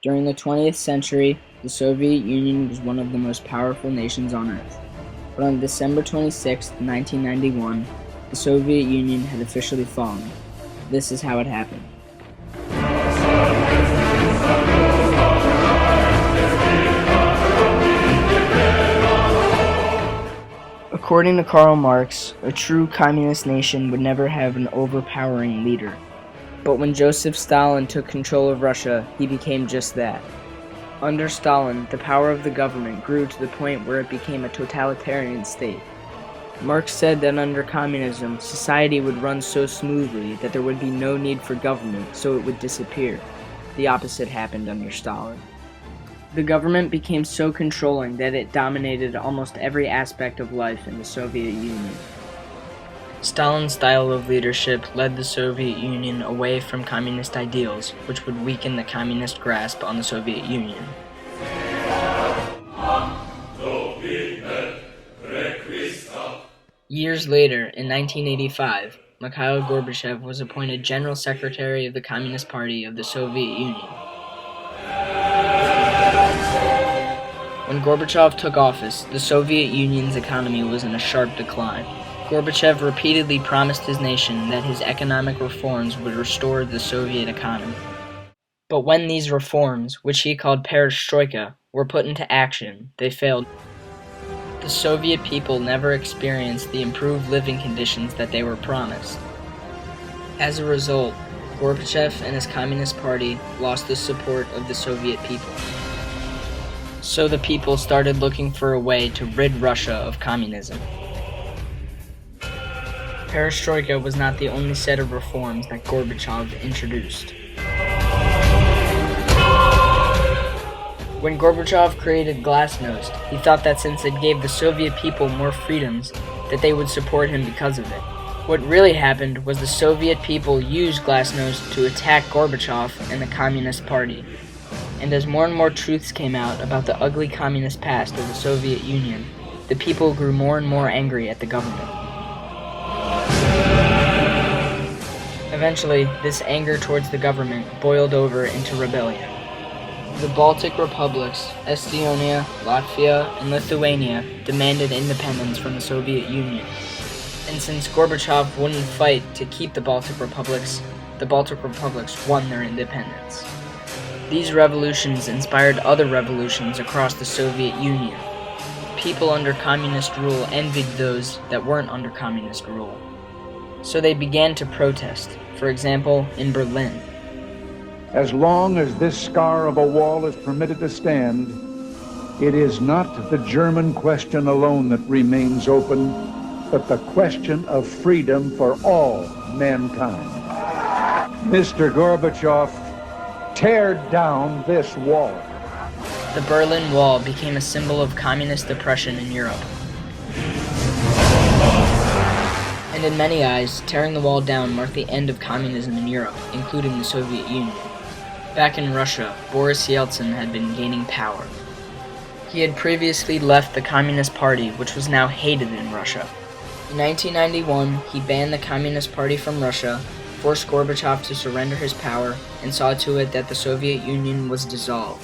During the 20th century, the Soviet Union was one of the most powerful nations on Earth. But on December 26, 1991, the Soviet Union had officially fallen. This is how it happened. According to Karl Marx, a true communist nation would never have an overpowering leader. But when Joseph Stalin took control of Russia, he became just that. Under Stalin, the power of the government grew to the point where it became a totalitarian state. Marx said that under communism, society would run so smoothly that there would be no need for government, so it would disappear. The opposite happened under Stalin. The government became so controlling that it dominated almost every aspect of life in the Soviet Union. Stalin's style of leadership led the Soviet Union away from communist ideals, which would weaken the communist grasp on the Soviet Union. Years later, in 1985, Mikhail Gorbachev was appointed General Secretary of the Communist Party of the Soviet Union. When Gorbachev took office, the Soviet Union's economy was in a sharp decline. Gorbachev repeatedly promised his nation that his economic reforms would restore the Soviet economy. But when these reforms, which he called perestroika, were put into action, they failed. The Soviet people never experienced the improved living conditions that they were promised. As a result, Gorbachev and his Communist Party lost the support of the Soviet people. So the people started looking for a way to rid Russia of communism. Perestroika was not the only set of reforms that Gorbachev introduced. When Gorbachev created Glasnost, he thought that since it gave the Soviet people more freedoms, that they would support him because of it. What really happened was the Soviet people used Glasnost to attack Gorbachev and the Communist Party. And as more and more truths came out about the ugly communist past of the Soviet Union, the people grew more and more angry at the government. Eventually, this anger towards the government boiled over into rebellion. The Baltic republics, Estonia, Latvia, and Lithuania, demanded independence from the Soviet Union. And since Gorbachev wouldn't fight to keep the Baltic republics won their independence. These revolutions inspired other revolutions across the Soviet Union. People under communist rule envied those that weren't under communist rule. So they began to protest, for example, in Berlin. As long as this scar of a wall is permitted to stand, it is not the German question alone that remains open, but the question of freedom for all mankind. Mr. Gorbachev, tear down this wall. The Berlin Wall became a symbol of communist oppression in Europe. And in many eyes, tearing the wall down marked the end of communism in Europe, including the Soviet Union. Back in Russia, Boris Yeltsin had been gaining power. He had previously left the Communist Party, which was now hated in Russia. In 1991, he banned the Communist Party from Russia, forced Gorbachev to surrender his power, and saw to it that the Soviet Union was dissolved.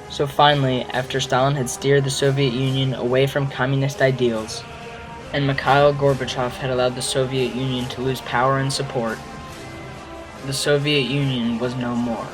So finally, after Stalin had steered the Soviet Union away from communist ideals, and Mikhail Gorbachev had allowed the Soviet Union to lose power and support, the Soviet Union was no more.